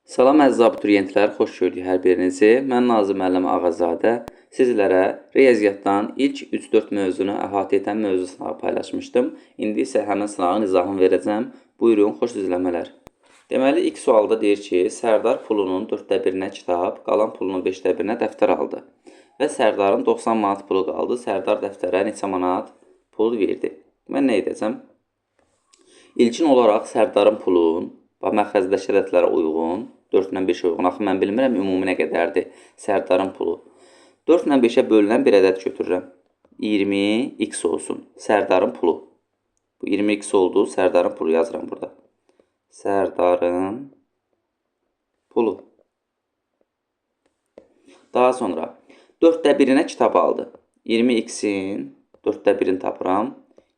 Salam əziz abituriyentlər, xoş gördük hər birinizi. Mən Nazım müəllim Ağazadə sizlərə riyaziyyatdan ilk 3-4 mövzunu əhatə edən mövzu sınağı paylaşmışdım. İndi isə həmin sınağın izahını verəcəm. Buyurun, xoş izləmələr. Deməli, ilk sualda deyir ki, Sərdar pulunun 1/4-nə kitab, qalan pulunun 5/1-nə dəftər aldı. Və Sərdarın 90 manat pulu qaldı. Sərdar dəftərə neçə manat pul verdi? Mən nə edəcəm? İlkin olaraq Sərdarın pulun məxrəzdəki ədədlərə uyğun, 4 ilə 5-ə uyğun, axı mən bilmirəm ümumi nə qədərdir Sərdarın pulu. 4 ilə 5-ə bölünən bir ədəd götürürəm. 20x olsun, Sərdarın pulu. Bu 20x oldu, Sərdarın pulu yazıram burada. Sərdarın pulu. Daha sonra 4/1-nə kitab aldı. 20x-in 4/1-ini tapıram.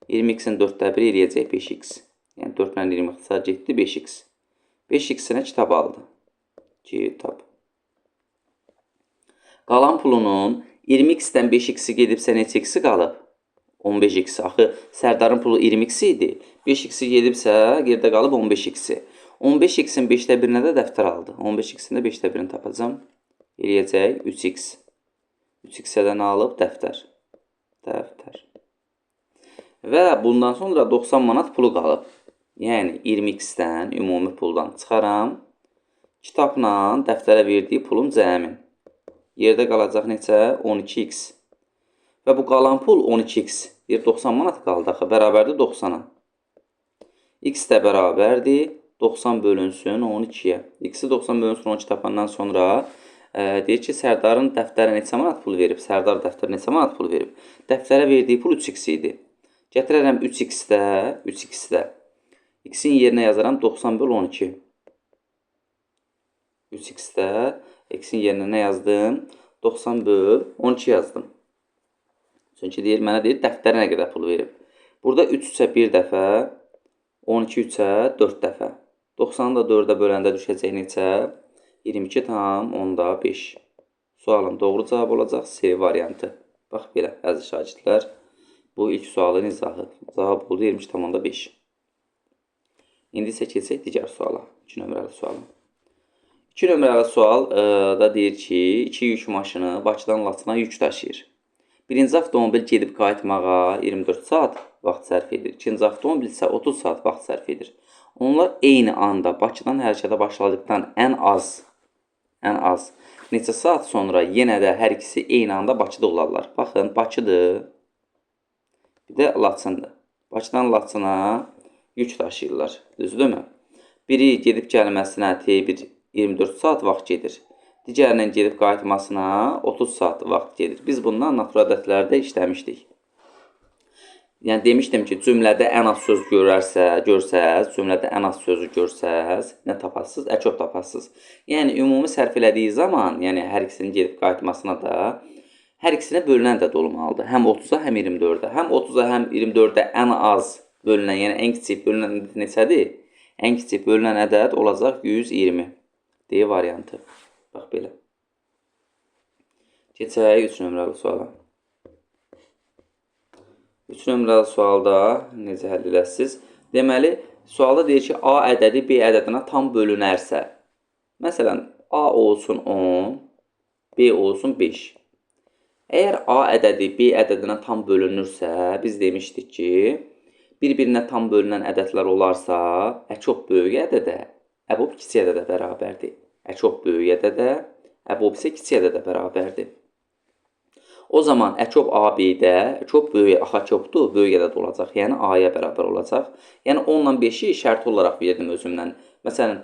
20x-in 4/1 eləyəcək 5x. Yəni 4 ilə 20 ixtisar getdi 5x. 5x-inə kitab aldı. Kitab. Qalan pulunun 20x-dən 5x-i gedibsə neçə x-i qalıb? 15x. Axı Sərdarın pulu 20x idi. 5x-i gedibsə gerdə qalıb 15x-i. 15x-in 5/1-nə də dəftər aldı. 15x-in də 5/1-ini tapacam. Eləyəcək 3x. 3x-ə də nə alıb? Dəftər. Dəftər. Və bundan sonra 90 manat pulu qalıb. Yəni 20x-dən ümumi puldan çıxaram. Kitabla dəftərə verdiyi pulun cəmi. Yerdə qalacaq neçə? 12x. Və bu qalan pul 12x. 90 manat qaldı axı. Bərabərdir 90-a. X də bərabərdir 90 bölünsün 12-yə. X-i 90 bölünsün 12 tapandan sonra deyir ki, Sərdarın dəftərə neçə manat pul verib? Sərdar dəftərə neçə manat pul verib? Dəftərə verdiyi pul 3x idi. Gətirərəm 3x-də. X-in yerinə yazaram 90 böl 12. 3x-də X-in yerinə nə yazdım? 90 böl 12 yazdım. Çünki mənə deyir, dəftərə nə qədər pul verib. Burada 3 3-ə 1 dəfə, 12 3-ə 4 dəfə. 90-ı da 4-ə böləndə düşəcək neçə? 22,5. Sualın doğru cavab olacaq C variantı. Bax belə, əziz şagirdlər. Bu ilk sualın izahı. Cavab oldu 22,5. İndi isə keçək digər suala. 2 nömrəli suala. 2 nömrəli sual da deyir ki, 2 yük maşını Bakıdan Laçına yük daşıyır. Birinci avtomobil gedib qayıtmağa 24 saat vaxt sərf edir. İkinci avtomobil isə 30 saat vaxt sərf edir. Onlar eyni anda Bakıdan hərəkətə başladıqdan ən az neçə saat sonra yenə də hər ikisi eyni anda Bakıda olarlar. Baxın, Bakıdır, bir də Laçındır. Bakıdan Laçına yük daşıyırlar, düzdürmü? Biri gedib gəlməsinə T1 24 saat vaxt gedir. Digərinin gedib qayıtmasına 30 saat vaxt gedir. Biz bundan natural ədədlərdə işləmişdik. Yəni demişdim ki, cümlədə ən az söz görsəz, nə tapasınız? Əkov tapasınız. Yəni ümumi sərf elədiyi zaman, yəni hər ikisinin gedib qayıtmasına da hər ikisinə bölünən ədəd olmalıdır. Həm 30-a, həm 24-ə. Həm 30-a, həm 24-ə ən az bölünən, yəni ən kiçik bölünən ədəd neçədir? Ən kiçik bölünən ədəd olacaq 120. D variantı. Bax belə. Keçək 3 nömrəli suala. 3 nömrəli sualda necə həll edəsiniz? Deməli, sualda deyir ki, A ədədi B ədədinə tam bölünərsə. Məsələn, A olsun 10, B olsun 5. Əgər A ədədi B ədədinə tam bölünürsə, biz demişdik ki, bir-birinə tam bölünən ədədlər olarsa, əkov böyük ədədə, əbob kiçik ədədə bərabərdir. Əkov böyük ədədə, əbob isə kiçik ədədə bərabərdir. O zaman əkov AB-də, əkov böyük, axı əkovdur, böyük ədəd olacaq, yəni A-ya bərabər olacaq. Yəni 10 ilə 5-i şərti olaraq verdim özümdən. Məsələn,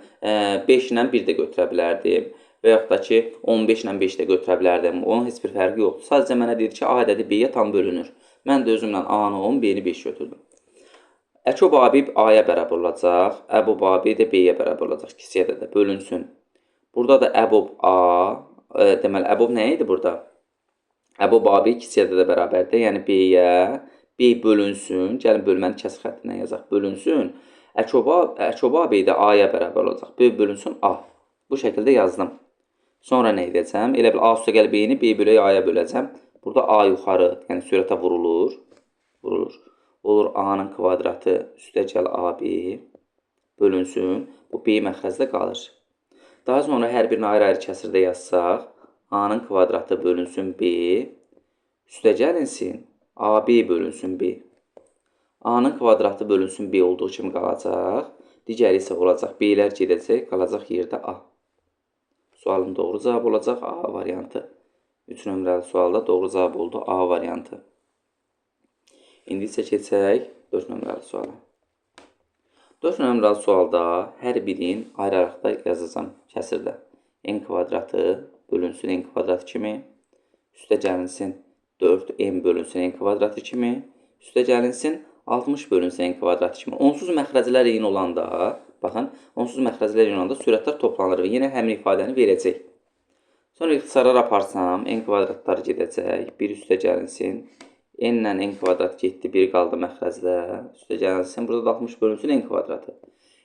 5 ilə 1 də götürə bilərdim və yaxud da ki, 15 ilə 5 də götürə bilərdim. Onun heç bir fərqi yoxdur. Sadəcə mənə deyir ki, A ədədi B-yə tam bölünür. Mən də özümdən A-nı 10, B-ni 5 götürdüm. Əkov AB A-ya bərabər olacaq, əbob AB də B-yə bərabər olacaq, kiçik ədədə bölünsün. Burada da əbob A, deməli, əbob nə idi burada? Əbob AB kiçik ədədə bərabərdir, yəni B-yə, B bölünsün, gəlin bölməni kəsr xəttindən yazaq, bölünsün. Əkov AB də A-ya bərabər olacaq, B bölünsün A. Bu şəkildə yazdım. Sonra nə edəcəm? Elə bil A üstə gəl B-ni B bölək A-ya böləcəm. Burada A yuxarı, yəni sürətə vurulur. Olur A-nın kvadratı üstə gəl AB bölünsün. Bu B məxrəzdə qalır. Daha sonra hər birini ayrı-ayrı kəsirdə yazsaq, A-nın kvadratı bölünsün B, üstəgəlinsin AB bölünsün B. A-nın kvadratı bölünsün B olduğu kimi qalacaq. Digəri isə olacaq B-lər gedəcək, qalacaq yerdə A. Sualın doğru cavabı olacaq A variantı. 3 nömrəli sualda doğru cavab oldu A variantı. İndi isə keçək 4 nömrəli suala. 4 nömrəli sualda hər birin ayrı-ayrıqda yazacağam kəsirdə. N kvadratı bölünsün N kvadratı kimi, üstə gəlinsin 4N bölünsün N kvadratı kimi, üstə gəlinsin 60 bölünsün N kvadratı kimi. Onsuz məxrəclər eyni olanda, baxın, onsuz məxrəclər eyni olanda sürətlər toplanır və yenə həmin ifadəni verəcək. Sonra ixtisarlar aparsam, N kvadratları gedəcək, 1 üstə gəlinsin, N ilə N kvadrat getdi, 1 qaldı məxrəcdə, üstə gəlinsin, burada da 60 bölünsün N kvadratı.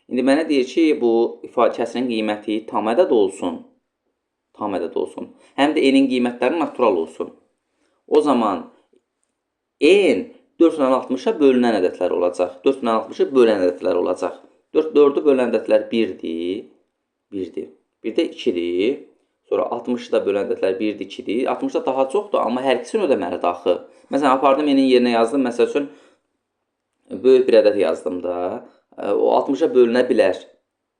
İndi mənə deyir ki, bu kəsirin qiyməti tam ədəd olsun. Tam ədəd olsun. Həm də N-in qiymətləri natural olsun. O zaman N 4 ilə 60-a bölünən ədədlər olacaq. 4 ilə 60-a bölən ədədlər olacaq. 4-4-ü bölən ədədlər 1-dir. 1-dir. Bir də 2-dir. Sonra 60-ı da bölən ədədlər 1-dir, 2-dir. 60-da daha çoxdur, amma hər ikisini ödəməlidir axı. Məsələn, apardım N-in yerinə yazdım. Məsəl üçün, böyük bir ədəd yazdım da. O 60-a bölünə bilər.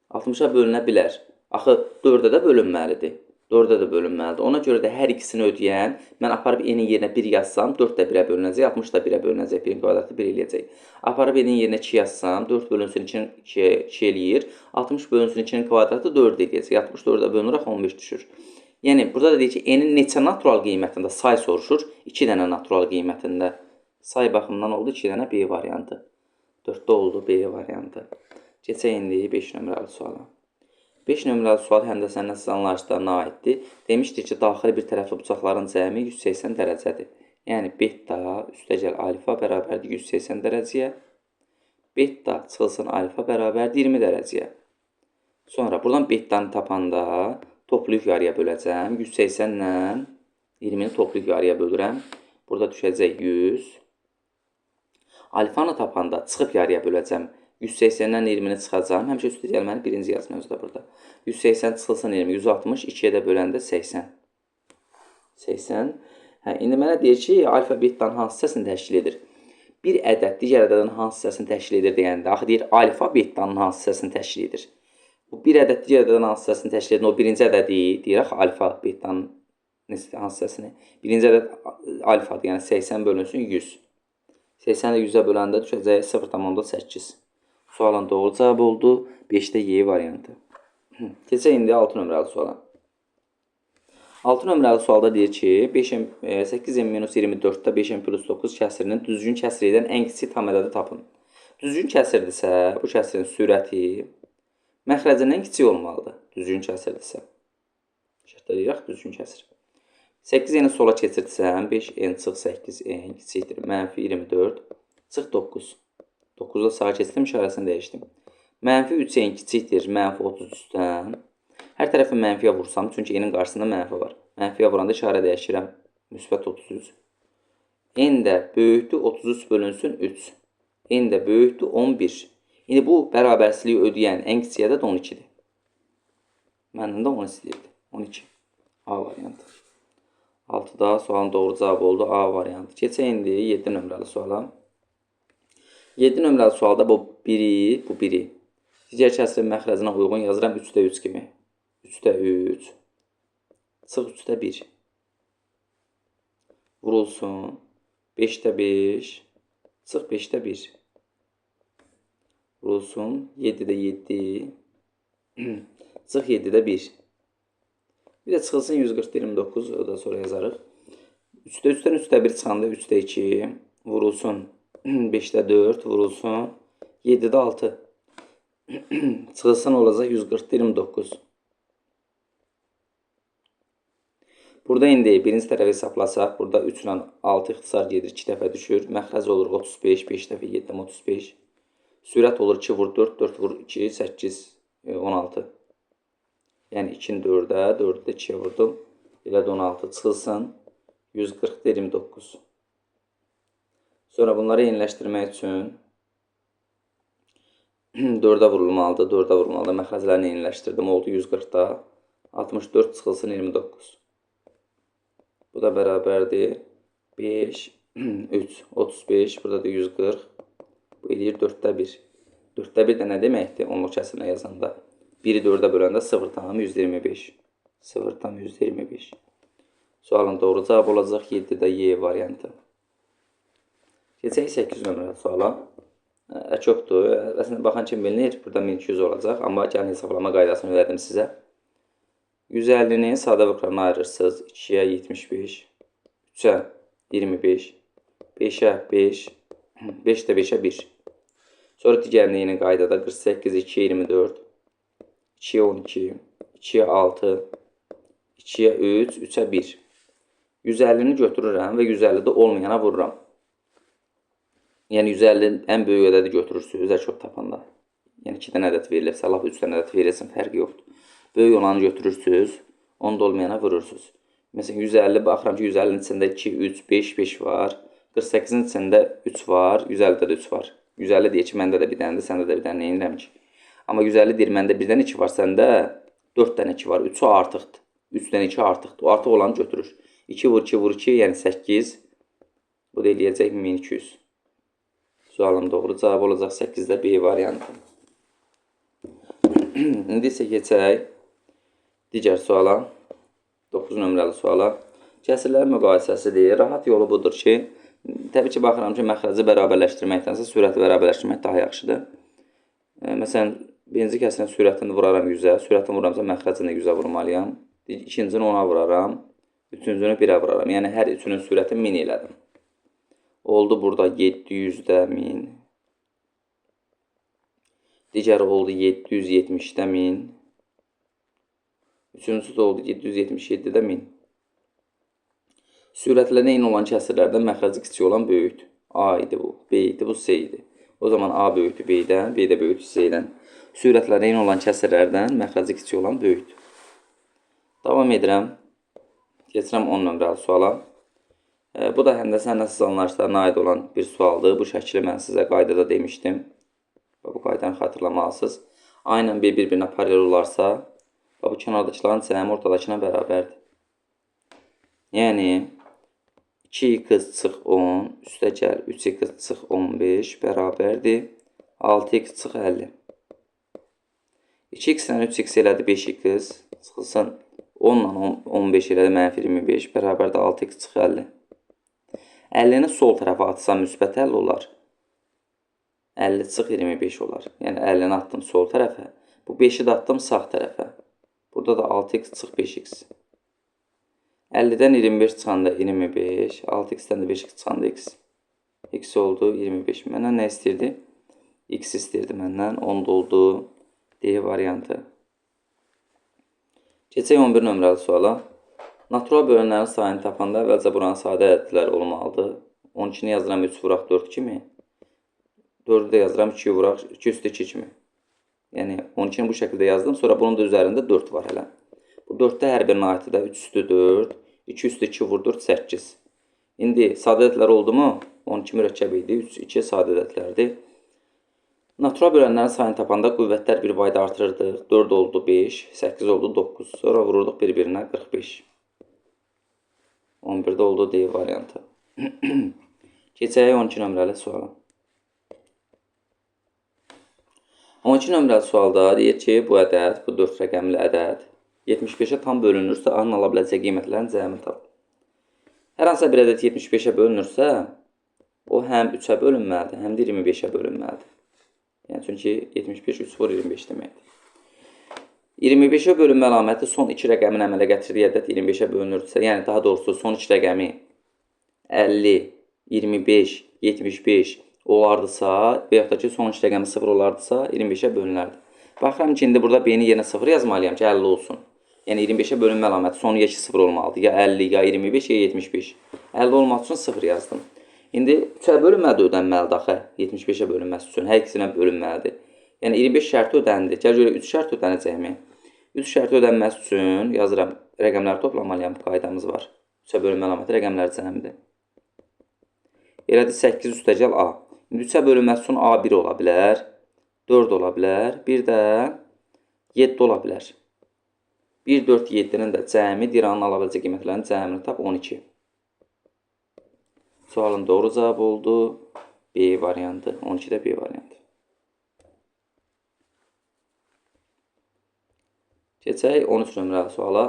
60-a bölünə bilər. Axı 4-ə də bölünməlidir. 4-ə də bölünməlidir. Ona görə də hər ikisini ödəyən, mən aparıb N-in yerinə 1 yazsam, 4 də 1-ə bölünəcək, 60 da 1-ə bölünəcək, 1-in kvadratı 1 eləyəcək. Aparıb N-in yerinə 2 yazsam, 4 bölünsün 2 eləyir, 60 bölünsün 2-nin kvadratı 4 eləyəcək, 60 4-ə bölünürək 15 düşür. Yəni, burada da deyir ki, N-in neçə natural qiymətində say soruşur, 2 dənə natural qiymətində. Say baxımından oldu 2 dənə B variantı. 4-də oldu B variantı. Keçək indi 5 nömrəli suala. 5 nömrəli sual həndəsə nəsil anlayışlarına aiddir. Demişdir ki, daxili bir tərəfli bucaqların cəmi 180 dərəcədir. Yəni, beta üstəgəl alfa bərabərdir 180 dərəcəyə. Beta çıxılsın alfa bərabərdir 20 dərəcəyə. Sonra, buradan betanı tapanda toplayıb yarıya böləcəm. 180 ilə 20-ni toplayıb yarıya bölürəm. Burada düşəcək 100. Alfanı tapanda çıxıb yarıya böləcəm. 180-dən 20-ni çıxacam. Həmişə üstə gəlməni birinci yazın özdə burada. 180 çıxılsın 20, 160, 2-yə də böləndə 80. 80. İndi mənə deyir ki, alfa betanın hansı hissəsini təşkil edir? Bir ədəd digər ədədin hansı hissəsini təşkil edir deyəndə, axı deyir, alfa betanın hansı hissəsini təşkil edir? Bu bir ədəd digər ədədin hansı hissəsini təşkil edir? O birinci ədədi deyir, axı alfa betanın hansı hissəsini? Birinci ədəd alfadır, yəni 80 bölünsün 100. 80-i 100-ə böləndə düşəcək 0,8. Sualın doğru cavabı oldu. 5-də Y variantı. Keçək indi 6 nömrəli suala. 6 nömrəli sualda deyir ki, 8n-24-də 5n plus 9 kəsirinin düzgün kəsir edən ən kiçik tam ədədi tapın. Düzgün kəsirdirsə, bu kəsirin sürəti məxrəcindən kiçik olmalıdır. Düzgün kəsirdirsə. Şərtləyirək düzgün kəsir. 8n-i sola keçirdsəm, 5n çıx 8n kiçikdir. Mənfi 24 çıx 9. 9-da sağa keçdim, işarəsini dəyişdim. Mənfi 3n kiçikdir, mənfi 30 üstdən. Hər tərəfi mənfiyə vursam, çünki n-in qarşısında mənfi var. Mənfiyə vuranda işarə dəyişirəm, müsbət 33. N də böyükdür, 33 bölünsün 3. N də böyükdür, 11. İndi bu bərabərsizliyi ödəyən ən kiçik ədəd 12-dir. Məndən də 10 istəyirdi, 12. A variantı. 6-da sualın doğru cavabı oldu, A variantı. Keçək indi 7 nömrəli suala. 7 nömrəli sualda bu biri, bu biri. Digər kəsirin məxrəcinə uyğun yazıram 3-də 3 kimi. 3-də 3. Çıx 3-də 1. Vurulsun. 5-də 5. Çıx 5-də 1. Vurulsun. 7-də 7. Çıx 7-də 1. Bir də çıxılsın 140-29. O da sonra yazarıq. 3-də 3-dən 3-də 1 çıxanda 3-də 2. Vurulsun. 5-də 4 vurulsun. 7-də 6. Çıxılsın olacaq 140-29. Burada indi birinci tərəfi hesablasaq, burada 3 ilə 6 ixtisar gedir, 2 dəfə düşür. Məxrəc olur 35, 5 dəfə 7, 35. Sürət olur 2 vur 4, 4 vur 2, 8, 16. Yəni 2-ni 4-ə, 4-ü də 2-yə vurdum. Elə də 16 çıxılsın. 140-29. Sonra bunları yeniləşdirmək üçün 4-ə vurulmalıdır, 4-ə vurulmalıdır. Məxrəclərini yeniləşdirdim, oldu 140-da. 64 çıxılsın 29. Bu da bərabərdir. 5, 3, 35. Burada da 140. Bu edir 4-də 1. 4-də 1 də nə deməkdir? Onluq kəsirlə yazanda. 1-i 4-ə böləndə 0,125. 0,125. Sualın doğru cavab olacaq 7-də Y variantı. Keçək 8 nömrəli suala. Çoxdur. Əslində baxan kim bilinir? Burada 1200 olacaq. Amma gəlin hesablama qaydasını öyrədim sizə. 150-ni sadə vurqlarına ayırırsınız. 2-yə 75, 3-ə 25, 5-ə 5, 5-də 5-ə 1. Sonra digərini yeni qaydada 48, 2-yə 24, 2-yə 12, 2-yə 6, 2-yə 3, 3-ə 1. 150-ni götürürəm və 150-də olmayana vururam. Yəni 150 ən böyük ədədi götürürsünüz, çox tapanda. Yəni 2 dənə ədəd verilirsə, lap 3 dənə ədəd verilsin, fərqi yoxdur. Böyük olanı götürürsünüz, onda olmayana vurursunuz. Məsələn 150, baxıram ki 150-nin içində 2, 3, 5, 5 var. 48-in içində 3 var, 150-də də 3 var. 150 deyir ki, məndə də bir dənədir, səndə də bir dənə, neyinirəm ki? Amma 150 deyir, məndə birdən 2 var, səndə 4 dənə 2 var. 3-ü artıqdır. 3-dən 2 artıqdır. O artıq olanı götürür. 2 vur 2 vur 2, yəni 8. Bu da eləyəcək 1200. Sualım doğru cavab olacaq 8-də B variantı. İndi isə keçək digər suala. 9 nömrəli suala. Kəsirlərin müqayisəsidir. Rahat yolu budur ki, təbii ki, baxıram ki, məxrəci bərabərləşdirməkdənsə sürəti bərabərləşdirmək daha yaxşıdır. Məsələn, birinci kəsirin sürətini vuraram 100-ə. Sürətini vuramsa məxrəcini 100-ə vurmalıyam. İkincini 10-a vuraram. Üçüncünü 1-ə vuraram. Yəni, hər üçünün sürəti 1000 elədim. Oldu burada 700-də 1000. Digəri oldu 770-də 1000. Üçüncüsü də oldu 777-də 1000. Sürətlərlə eyni olan kəsirlərdən məxrəci kiçik olan böyükdür. A idi bu, B idi, bu C idi. O zaman A böyükdür B-dən, B də böyükdür C-dən. Sürətlərlə eyni olan kəsirlərdən məxrəci kiçik olan böyükdür. Davam edirəm. Keçirəm 10 nömrəli suala. Bu da həndəsə nəsil anlayışlarına aid olan bir sualdır. Bu şəkili mən sizə qaydada demişdim. Bu qaydanı xatırlamalısınız. A ilə B bir-birinə paralel olarsa, bu kənardakıların cəmi ortadakına bərabərdir. Yəni, 2x çıx 10, üstə gəl 3x çıx 15 bərabərdir 6x çıx 50. 2x ilə 3x elədi 5x, çıxılsın 10 ilə 15 elədi mənfi 25 bərabərdir 6x çıx 50. 50-ni sol tərəfə atsam müsbət 50 olar. 50 çıx 25 olar. Yəni 50-ni atdım sol tərəfə. Bu 5-i də atdım sağ tərəfə. Burada da 6x çıx 5x. 50-dən 25 çıxanda 25, 6x-dən də 5x çıxanda x. X oldu 25. Məndən nə istəyirdi? X istəyirdi məndən. 10 oldu. D variantı. Keçək 11 nömrəli suala. Natural bölünlərin sayını tapanda əvvəlcə buranın sadə ədədlər olmalıdır. 12-ni yazıram 3 vuraq 4 kimi. 4-ü də yazıram 2 vuraq 2 üstü 2 kimi. Yəni 12-ni bu şəkildə yazdım. Sonra bunun da üzərində 4 var hələ. Bu 4-də hər birinin ayəti də 3 üstü 4. 2 üstü 2 vur 4, 8. İndi sadə ədədlər oldu mu? 12 mürəkkəb idi. 3, 2 sadə ədədlərdir. Natural bölənlərin sayını tapanda qüvvətlər bir bayda artırırdıq. 4 oldu 5, 8 oldu 9. Sonra vururduq bir-birinə 45. 11-də oldu D variantı. Keçək 12 nömrəli suala. 12 nömrəli sualda deyir ki, bu ədəd, bu 4 rəqəmli ədəd 75-ə tam bölünürsə, A-nın ala biləcək qiymətlərin cəmini tap. Hər hansısa bir ədəd 75-ə bölünürsə, o həm 3-ə bölünməlidir, həm də 25-ə bölünməlidir. Yəni, çünki 75 3 vur 25 deməkdir. 25-ə bölünmə əlaməti son 2 rəqəmin əmələ gətirdiyi ədəd 25-ə bölünürsə, yəni daha doğrusu son 2 rəqəmi 50, 25, 75 olardısa və yaxud da ki, son 2 rəqəmi 0 olardısa 25-ə bölünərdi. Baxıram ki, indi burada B-ni yerinə 0 yazmalıyam ki, 50 olsun. Yəni 25-ə bölünmə əlaməti sonu ya ki 0 olmalıdır, ya 50, ya 25, ya 75. 50 olmaq üçün 0 yazdım. İndi 3-ə bölünməli ödənməlidir axı 75-ə bölünməsi üçün, hər ikisinə bölünməlidir. Yəni 25 şərti ödəndi. Gəl görə 3 şərt ödənəcəkmi? 3 şərti ödənməsi üçün yazıram, rəqəmləri toplamalıyam, qaydamız var. 3-ə bölünmə əlaməti rəqəmlər cəmidir. Elədi 8 üstəgəl A. İndi 3-ə bölünməsi üçün A 1 ola bilər, 4 ola bilər, bir də 7 ola bilər. 1, 4, 7-nin də cəmi, diranın ala biləcək qiymətlərinin cəmini tap 12. Sualın doğru cavabı oldu B variantı. 12 də B variantı. Keçək 13 nömrəli suala.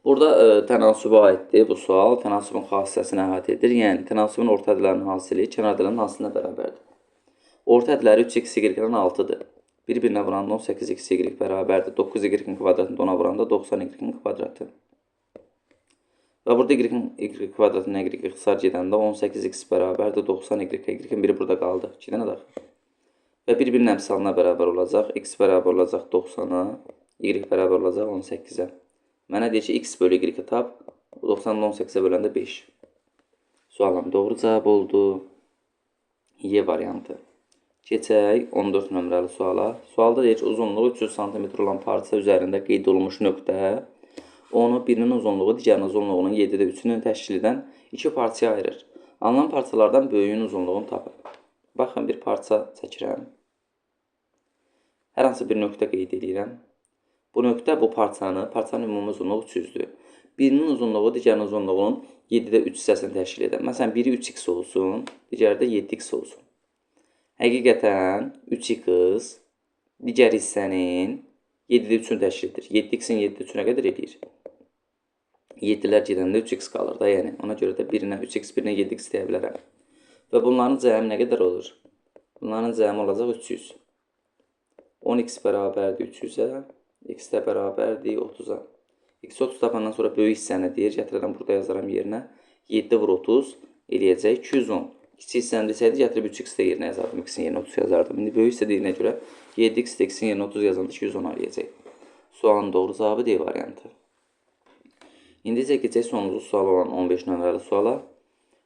Burada tənasuba aiddir bu sual. Tənasubun xassəsini əhatə edir. Yəni, tənasubun orta ədlərinin hasili kənar ədlərin hasilına bərabərdir. Orta ədləri 3x y-dən 6-dır. Bir-birinə vuranda 18x y bərabərdir. 9y-in kvadratını da ona vuranda 90y-in kvadratı. Və burada y kvadratına y ixtisar gedəndə 18x bərabərdir. 90y-in biri burada qaldı. 2 dənə daxil. Və bir-birinin əmsalına bərabər olacaq. X bərabər olacaq 90-a, y bərabər olacaq 18-ə. Mənə deyir ki, x bölü y tap, 90-ı 18-ə böləndə 5. Sualım doğru cavab oldu. Y variantı. Keçək 14 nömrəli suala. Sualda deyir ki, uzunluğu 300 cm olan parça üzərində qeyd olunmuş nöqtə, onu birinin uzunluğu digərinin uzunluğunun 7-də 3-ünü təşkil edən 2 parçaya ayırır. Alınan parçalardan böyüyün uzunluğunu tapın. Baxın, bir parça çəkirəm. Hər hansı bir nöqtə qeyd edirəm. Bu nöqtə bu parçanın ümumi uzunluğu 300-dür. Birinin uzunluğu digərinin uzunluğunun 7-də 3 hissəsini təşkil edir. Məsələn, biri 3x olsun, digəri də 7x olsun. Həqiqətən 3x digər hissənin 7-də 3-ünü təşkil edir. 7x-in 7-də 3-ünə qədər edir. 7-lər gedəndə 3x qalır da, yəni. Ona görə də birinə 3x, birinə 7x deyə bilərəm. Və bunların cəmi nə qədər olur? Bunların cəmi olacaq 300. 10x bərabərdir 300-ə. X də bərabərdir 30-a. X 30 tapandan sonra böyük hissəni deyir. Gətirərəm, burada yazaram yerinə. 7 vur 30 eləyəcək 210. Kiçik hissəni desəydi, gətirib 3x də yerinə yazardım. X-in yerinə 30 yazardım. İndi böyük hissə deyilənə görə 7x də X-in yerinə 30 yazanda 210 eləyəcək. Sualın doğru cavabı D variantı. İndi isə keçək sonuncu sual olan 15 nömrəli suala.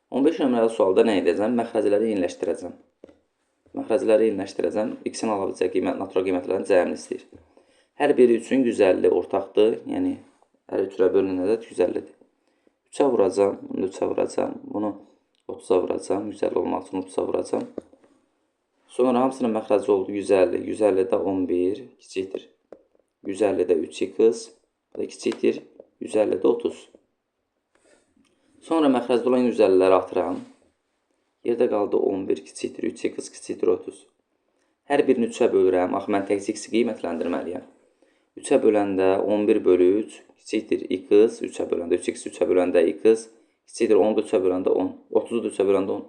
15 nömrəli sualda nə edəcəm? Məxrəcləri yeniləşdirəcəm. Məxrəcləri yeniləşdirəcəm. X-in ala biləcək qiymət, natural qiymətlərin cəmini istəyir. Hər biri üçün 150 ortaqdır. Yəni, hər üçə bölünən ədəd 150-dir. 3-ə vuracam, bunu 3-ə vuracam, bunu 30-a vuracam, 150 olmaq üçün 30-a vuracam. Sonra hamısının məxrəci oldu 150, 150-də 11 kiçikdir. 150-də 3x, bu da kiçikdir, 150-də 30. Sonra məxrəcdə olan 150-ləri atıram. Yerdə qaldı 11 kiçikdir, 3x kiçikdir 30. Hər birini 3-ə bölürəm. Axı, mən təkcə x-i qiymətləndirməliyəm. 3-ə böləndə 11 bölü 3 kiçikdir x, 3-ə böləndə 3x 3-ə böləndə x kiçikdir 10 3-ə böləndə 10, 30-u 3-ə böləndə 10.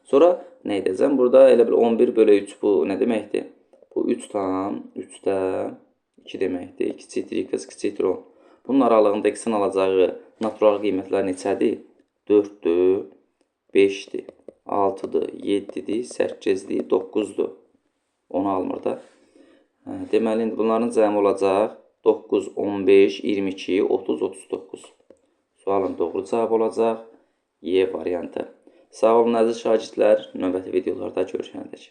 Sonra nə edəcəm? Burada elə bir 11 bölü 3 bu nə deməkdir? Bu 3 tam 3-də 2 deməkdir. Kiçikdir x, kiçikdir 10. Bunun aralığında x-in alacağı natural qiymətlər neçədir? 4-dür, 5-dir, 6-dır, 7-dir, 8-dir, 9-dur. Onu almır da. Deməli, bunların cəmi olacaq 9, 15, 22, 30, 39. Sualın doğru cavab olacaq Y variantı. Sağ olun əziz şagirdlər, növbəti videolarda görüşənədək.